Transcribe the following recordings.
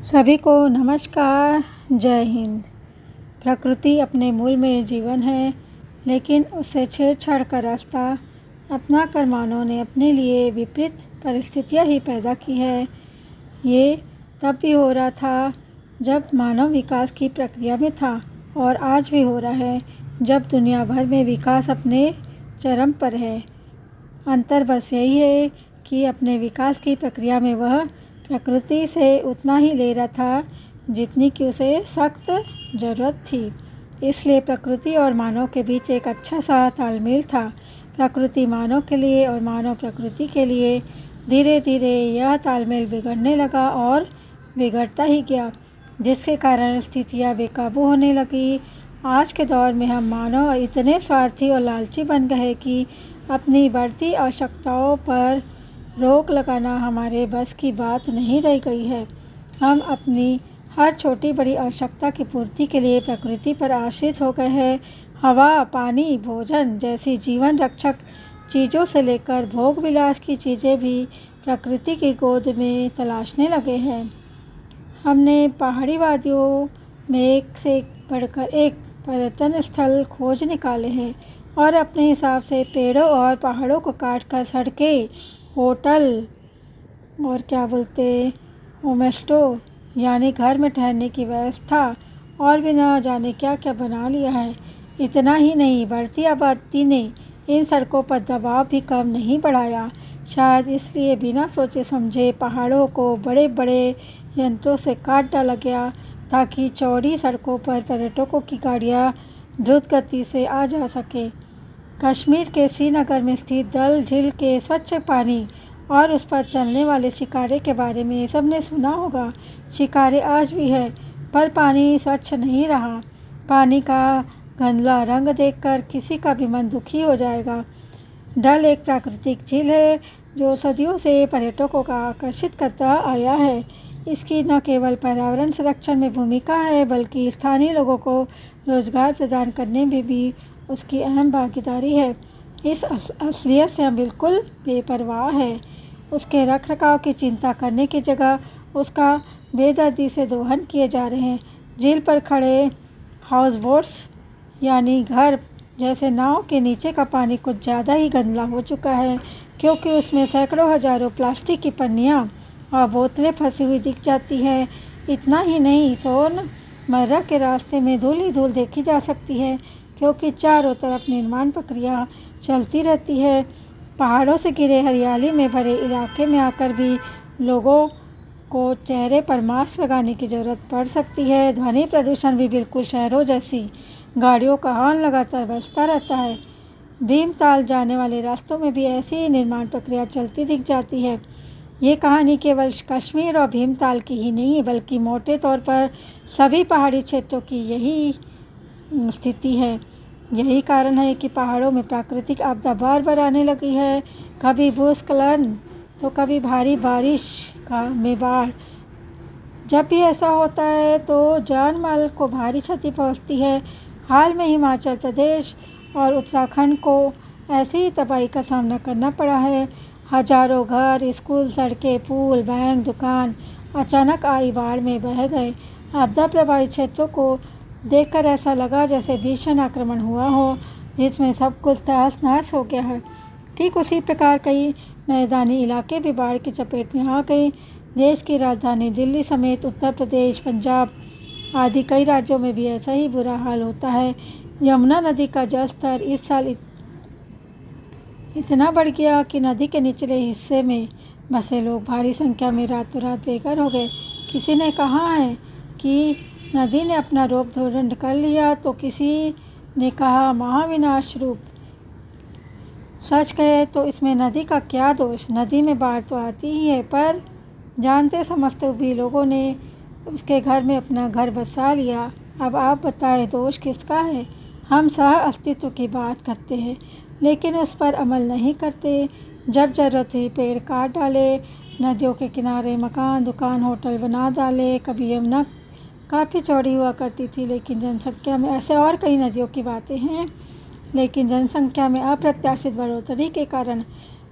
सभी को नमस्कार। जय हिंद। प्रकृति अपने मूल में जीवन है, लेकिन उससे छेड़छाड़ का रास्ता अपनाकर मानव ने अपने लिए विपरीत परिस्थितियां ही पैदा की है। ये तब भी हो रहा था जब मानव विकास की प्रक्रिया में था, और आज भी हो रहा है जब दुनिया भर में विकास अपने चरम पर है। अंतर बस यही है कि अपने विकास की प्रक्रिया में वह प्रकृति से उतना ही ले रहा था जितनी कि उसे सख्त ज़रूरत थी। इसलिए प्रकृति और मानव के बीच एक अच्छा सा तालमेल था। प्रकृति मानव के लिए और मानव प्रकृति के लिए। धीरे धीरे यह तालमेल बिगड़ने लगा और बिगड़ता ही गया, जिसके कारण स्थितियाँ बेकाबू होने लगी। आज के दौर में हम मानव इतने स्वार्थी और लालची बन गए कि अपनी बढ़ती आवश्यकताओं पर रोक लगाना हमारे बस की बात नहीं रह गई है। हम अपनी हर छोटी बड़ी आवश्यकता की पूर्ति के लिए प्रकृति पर आश्रित हो गए हैं। हवा, पानी, भोजन जैसी जीवन रक्षक चीज़ों से लेकर भोग विलास की चीज़ें भी प्रकृति की गोद में तलाशने लगे हैं। हमने पहाड़ी वादियों में एक से बढ़कर एक पर्यटन स्थल खोज निकाले हैं, और अपने हिसाब से पेड़ों और पहाड़ों को काटकर सड़कें, होटल और होमस्टे यानी घर में ठहरने की व्यवस्था और भी न जाने क्या क्या बना लिया है। इतना ही नहीं, बढ़ती आबादी ने इन सड़कों पर दबाव भी कम नहीं बढ़ाया। शायद इसलिए बिना सोचे समझे पहाड़ों को बड़े बड़े यंत्रों से काट डाला गया, ताकि चौड़ी सड़कों पर पर्यटकों की गाड़ियाँ द्रुत गति से आ जा सके। कश्मीर के श्रीनगर में स्थित डल झील के स्वच्छ पानी और उस पर चलने वाले शिकारे के बारे में सबने सुना होगा। शिकारे आज भी है, पर पानी स्वच्छ नहीं रहा। पानी का गंदला रंग देखकर किसी का भी मन दुखी हो जाएगा। डल एक प्राकृतिक झील है जो सदियों से पर्यटकों को आकर्षित करता आया है। इसकी न केवल पर्यावरण संरक्षण में भूमिका है, बल्कि स्थानीय लोगों को रोजगार प्रदान करने में भी उसकी अहम भागीदारी है। इस असलियत से हम बिल्कुल बेपरवाह है। उसके रखरखाव की चिंता करने की जगह उसका बेदर्दी से दोहन किए जा रहे हैं। झील पर खड़े हाउस बोट्स यानी घर जैसे नाव के नीचे का पानी कुछ ज़्यादा ही गंदा हो चुका है, क्योंकि उसमें सैकड़ों हजारों प्लास्टिक की पन्नियाँ और बोतलें फंसी हुई दिख जाती है। इतना ही नहीं, सोनमर्रा के रास्ते में धूल ही धूल देखी जा सकती है, क्योंकि चारों तरफ निर्माण प्रक्रिया चलती रहती है। पहाड़ों से घिरे हरियाली में भरे इलाके में आकर भी लोगों को चेहरे पर मास्क लगाने की ज़रूरत पड़ सकती है। ध्वनि प्रदूषण भी बिल्कुल शहरों जैसी। गाड़ियों का हॉर्न लगातार बजता रहता है। भीमताल जाने वाले रास्तों में भी ऐसी ही निर्माण प्रक्रिया चलती दिख जाती है। ये कहानी केवल कश्मीर और भीमताल की ही नहीं है, बल्कि मोटे तौर पर सभी पहाड़ी क्षेत्रों की यही स्थिति है। यही कारण है कि पहाड़ों में प्राकृतिक आपदा बार बार आने लगी है। कभी भूस्खलन तो कभी भारी बारिश में बाढ़। जब भी ऐसा होता है तो जान माल को भारी क्षति पहुंचती है। हाल में हिमाचल प्रदेश और उत्तराखंड को ऐसी ही तबाही का सामना करना पड़ा है। हजारों घर, स्कूल, सड़कें, पुल, बैंक, दुकान अचानक आई बाढ़ में बह गए। आपदा प्रभावित क्षेत्रों को देखकर ऐसा लगा जैसे भीषण आक्रमण हुआ हो, जिसमें सब कुछ तहस नहस हो गया है। ठीक उसी प्रकार कई मैदानी इलाके भी बाढ़ की चपेट में आ गए। देश की राजधानी दिल्ली समेत उत्तर प्रदेश, पंजाब आदि कई राज्यों में भी ऐसा ही बुरा हाल होता है। यमुना नदी का जलस्तर इस साल इतना बढ़ गया कि नदी के निचले हिस्से में बसे लोग भारी संख्या में रातों रात बेघर हो गए। किसी ने कहा है कि नदी ने अपना रूप धारण कर लिया, तो किसी ने कहा महाविनाश रूप। सच कहे तो इसमें नदी का क्या दोष। नदी में बाढ़ तो आती ही है, पर जानते समझते भी लोगों ने उसके घर में अपना घर बसा लिया। अब आप बताएं, दोष किसका है। हम सह अस्तित्व की बात करते हैं, लेकिन उस पर अमल नहीं करते। जब जरूरत हुई पेड़ काट डाले, नदियों के किनारे मकान, दुकान, होटल बना डाले। कभी यमुना काफ़ी चौड़ी हुआ करती थी, लेकिन जनसंख्या में ऐसे और कई नदियों की बातें हैं, लेकिन जनसंख्या में अप्रत्याशित बढ़ोतरी के कारण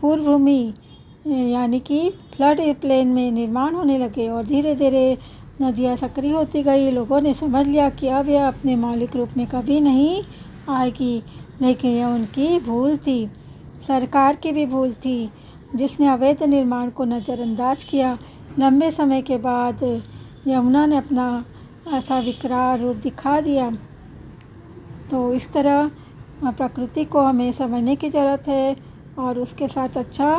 पूर्व भूमि यानी कि फ्लड प्लेन में निर्माण होने लगे, और धीरे धीरे नदियाँ सक्रिय होती गई। लोगों ने समझ लिया कि अब यह अपने मौलिक रूप में कभी नहीं आएगी, लेकिन यह उनकी भूल थी, सरकार की भी भूल थी, जिसने अवैध निर्माण को नज़रअंदाज किया। लंबे समय के बाद यमुना ने अपना ऐसा विकराल रूप दिखा दिया। तो इस तरह प्रकृति को हमें समझने की ज़रूरत है और उसके साथ अच्छा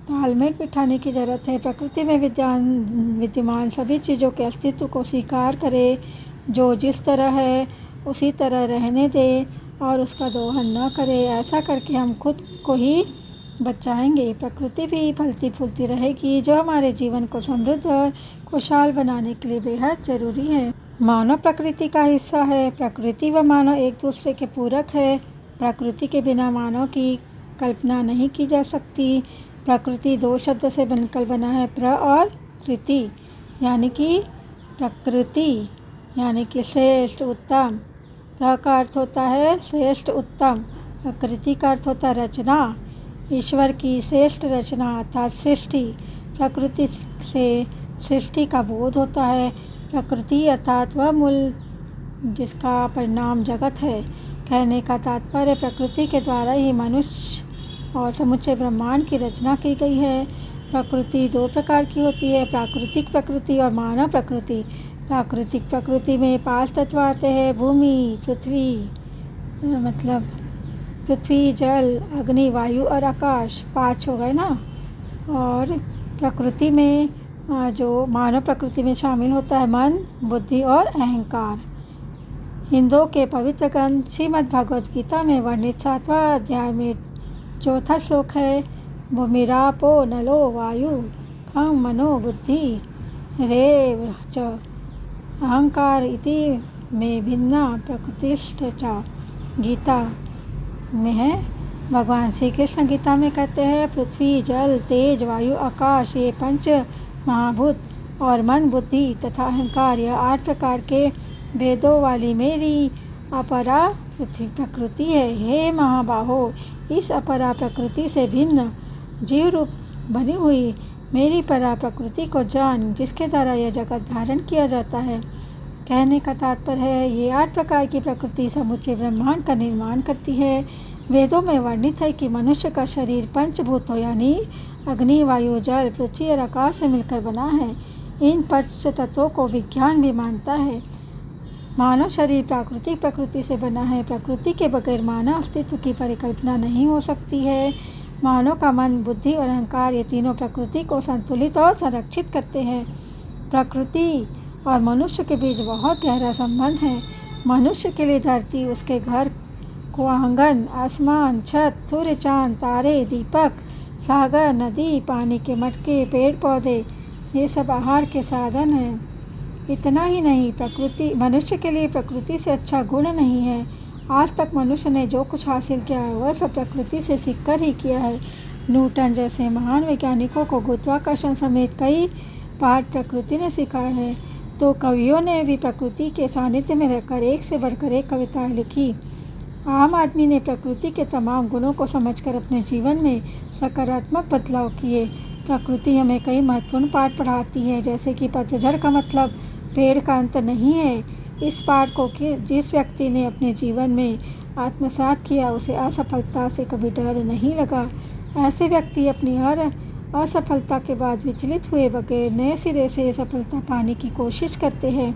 तालमेल बिठाने की ज़रूरत है। प्रकृति में विद्यमान सभी चीज़ों के अस्तित्व को स्वीकार करें, जो जिस तरह है उसी तरह रहने दें और उसका दोहन न करें। ऐसा करके हम खुद को ही बचाएंगे, प्रकृति भी फलती फूलती रहेगी, जो हमारे जीवन को समृद्ध और खुशहाल बनाने के लिए बेहद ज़रूरी है। मानव प्रकृति का हिस्सा है। प्रकृति व मानव एक दूसरे के पूरक है। प्रकृति के बिना मानव की कल्पना नहीं की जा सकती। प्रकृति दो शब्द से बनकर बना है, प्र और कृति, यानी कि प्रकृति यानी कि श्रेष्ठ, उत्तम। प्र का अर्थ होता है श्रेष्ठ, उत्तम। प्रकृति का अर्थ होता है रचना, ईश्वर की श्रेष्ठ रचना अर्थात सृष्टि। प्रकृति से सृष्टि का बोध होता है। प्रकृति अर्थात वह मूल जिसका परिणाम जगत है। कहने का तात्पर्य प्रकृति के द्वारा ही मनुष्य और समुचे ब्रह्मांड की रचना की गई है। प्रकृति दो प्रकार की होती है, प्राकृतिक प्रकृति और मानव प्रकृति। प्राकृतिक प्रकृति में 5 तत्व आते हैं, भूमि, पृथ्वी, जल, अग्नि, वायु और आकाश। 5 हो गए ना। और प्रकृति में जो मानव प्रकृति में शामिल होता है मन, बुद्धि और अहंकार। हिंदुओं के पवित्र ग्रंथ श्रीमद् भगवद गीता में वर्णित 7वां अध्याय में 4था श्लोक है, भूमिरापो नलो वायु खं मनो बुद्धि रेव च अहंकार इति में भिन्ना प्रकृतिष्ठ च। गीता में है। भगवान श्री कृष्ण गीता में कहते हैं, पृथ्वी, जल, तेज, वायु, आकाश ये 5 महाभूत और मन, बुद्धि तथा अहंकार यह 8 प्रकार के भेदों वाली मेरी अपरा पृथ्वी प्रकृति है। हे महाबाहो, इस अपरा प्रकृति से भिन्न जीव रूप बनी हुई मेरी परा प्रकृति को जान, जिसके द्वारा यह जगत धारण किया जाता है। कहने का तात्पर्य है, ये 8 प्रकार की प्रकृति समुचे ब्रह्मांड का निर्माण करती है। वेदों में वर्णित है कि मनुष्य का शरीर पंचभूतों यानी अग्नि, वायु, जल, पृथ्वी और आकाश से मिलकर बना है। इन 5 तत्वों को विज्ञान भी मानता है। मानव शरीर प्राकृतिक प्रकृति से बना है। प्रकृति के बगैर मानव अस्तित्व की परिकल्पना नहीं हो सकती है। मानव का मन, बुद्धि और अहंकार ये तीनों प्रकृति को संतुलित और संरक्षित करते हैं। प्रकृति और मनुष्य के बीच बहुत गहरा संबंध है। मनुष्य के लिए धरती, उसके घर को आंगन, आसमान, छत, सूर्य, चांद, तारे, दीपक, सागर, नदी, पानी के मटके, पेड़ पौधे ये सब आहार के साधन हैं। इतना ही नहीं, प्रकृति मनुष्य के लिए प्रकृति से अच्छा गुण नहीं है। आज तक मनुष्य ने जो कुछ हासिल किया है वह सब प्रकृति से सीखकर ही किया है। न्यूटन जैसे महान वैज्ञानिकों को गुरुत्वाकर्षण समेत कई पाठ प्रकृति ने सिखाए हैं। तो कवियों ने भी प्रकृति के सानिध्य में रहकर एक से बढ़कर एक कविताएं लिखी। आम आदमी ने प्रकृति के तमाम गुणों को समझकर अपने जीवन में सकारात्मक बदलाव किए। प्रकृति हमें कई महत्वपूर्ण पाठ पढ़ाती है, जैसे कि पतझड़ का मतलब पेड़ का अंत नहीं है। इस पाठ को जिस व्यक्ति ने अपने जीवन में आत्मसात किया उसे असफलता से कभी डर नहीं लगा। ऐसे व्यक्ति अपनी हर असफलता के बाद विचलित हुए बगैर नए सिरे से सफलता पाने की कोशिश करते हैं।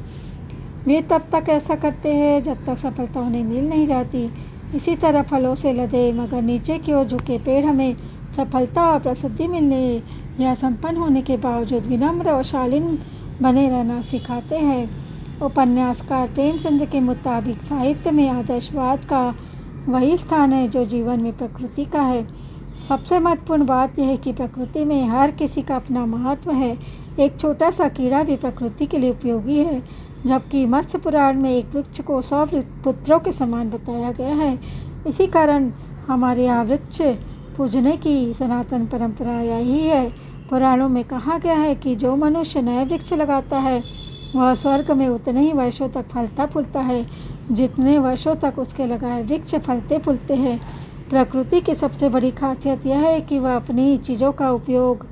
वे तब तक ऐसा करते हैं जब तक सफलता उन्हें मिल नहीं जाती। इसी तरह फलों से लदे मगर नीचे की ओर झुके पेड़ हमें सफलता और प्रसिद्धि मिलने या संपन्न होने के बावजूद विनम्र और शालीन बने रहना सिखाते हैं। उपन्यासकार प्रेमचंद के मुताबिक साहित्य में आदर्शवाद का वही स्थान है जो जीवन में प्रकृति का है। सबसे महत्वपूर्ण बात यह है कि प्रकृति में हर किसी का अपना महत्व है। एक छोटा सा कीड़ा भी प्रकृति के लिए उपयोगी है, जबकि मत्स्य पुराण में एक वृक्ष को 100 पुत्रों के समान बताया गया है। इसी कारण हमारे यहाँ वृक्ष पूजने की सनातन परंपरा यही है। पुराणों में कहा गया है कि जो मनुष्य नए वृक्ष लगाता है वह स्वर्ग में उतने ही वर्षों तक फलता फूलता है जितने वर्षों तक उसके लगाए वृक्ष फलते फूलते हैं। प्रकृति की सबसे बड़ी खासियत यह है कि वह अपनी चीज़ों का उपयोग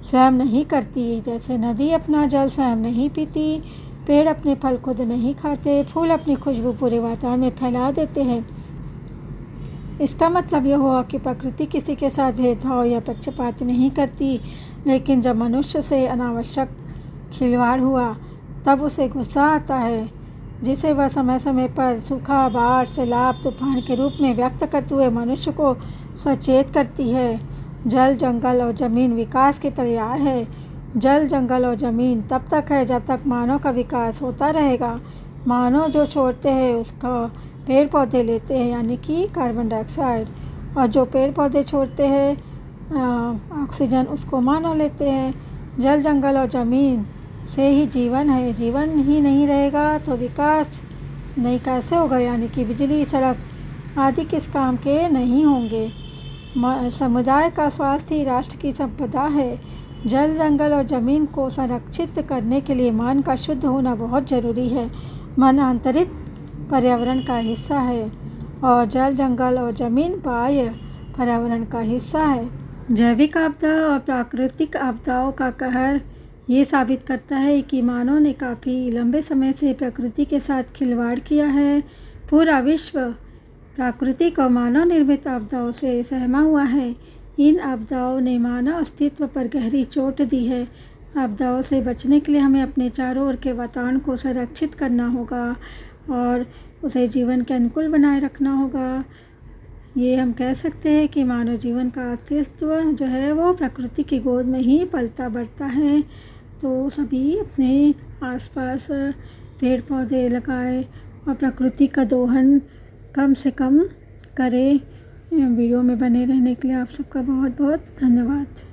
स्वयं नहीं करती। जैसे नदी अपना जल स्वयं नहीं पीती, पेड़ अपने फल खुद नहीं खाते, फूल अपनी खुशबू पूरे वातावरण में फैला देते हैं। इसका मतलब यह हुआ कि प्रकृति किसी के साथ भेदभाव या पक्षपात नहीं करती, लेकिन जब मनुष्य से अनावश्यक खिलवाड़ हुआ तब उसे गुस्सा आता है, जिसे वह समय समय पर सूखा, बाढ़, सैलाब, तूफान के रूप में व्यक्त करते हुए मनुष्य को सचेत करती है। जल, जंगल और जमीन विकास के पर्याय है। जल, जंगल और जमीन तब तक है जब तक मानव का विकास होता रहेगा। मानव जो छोड़ते हैं उसका पेड़ पौधे लेते हैं, यानी कि कार्बन डाइऑक्साइड, और जो पेड़ पौधे छोड़ते हैं ऑक्सीजन, उसको मानव लेते हैं। जल, जंगल और ज़मीन से ही जीवन है। जीवन ही नहीं रहेगा तो विकास नहीं कैसे होगा, यानी कि बिजली, सड़क आदि किस काम के नहीं होंगे। समुदाय का स्वास्थ्य ही राष्ट्र की संपदा है। जल, जंगल और ज़मीन को संरक्षित करने के लिए मन का शुद्ध होना बहुत ज़रूरी है। मन आंतरिक पर्यावरण का हिस्सा है और जल, जंगल और ज़मीन बाह्य पर्यावरण का हिस्सा है। जैविक आपदा और प्राकृतिक आपदाओं का कहर ये साबित करता है कि मानव ने काफ़ी लंबे समय से प्रकृति के साथ खिलवाड़ किया है। पूरा विश्व प्राकृतिक और मानव निर्मित आपदाओं से सहमा हुआ है। इन आपदाओं ने मानव अस्तित्व पर गहरी चोट दी है। आपदाओं से बचने के लिए हमें अपने चारों ओर के वातावरण को संरक्षित करना होगा और उसे जीवन के अनुकूल बनाए रखना होगा। ये हम कह सकते हैं कि मानव जीवन का अस्तित्व जो है वो प्रकृति की गोद में ही पलता बढ़ता है। तो सभी अपने आसपास पेड़ पौधे लगाए और प्रकृति का दोहन कम से कम करें। वीडियो में बने रहने के लिए आप सबका बहुत बहुत धन्यवाद।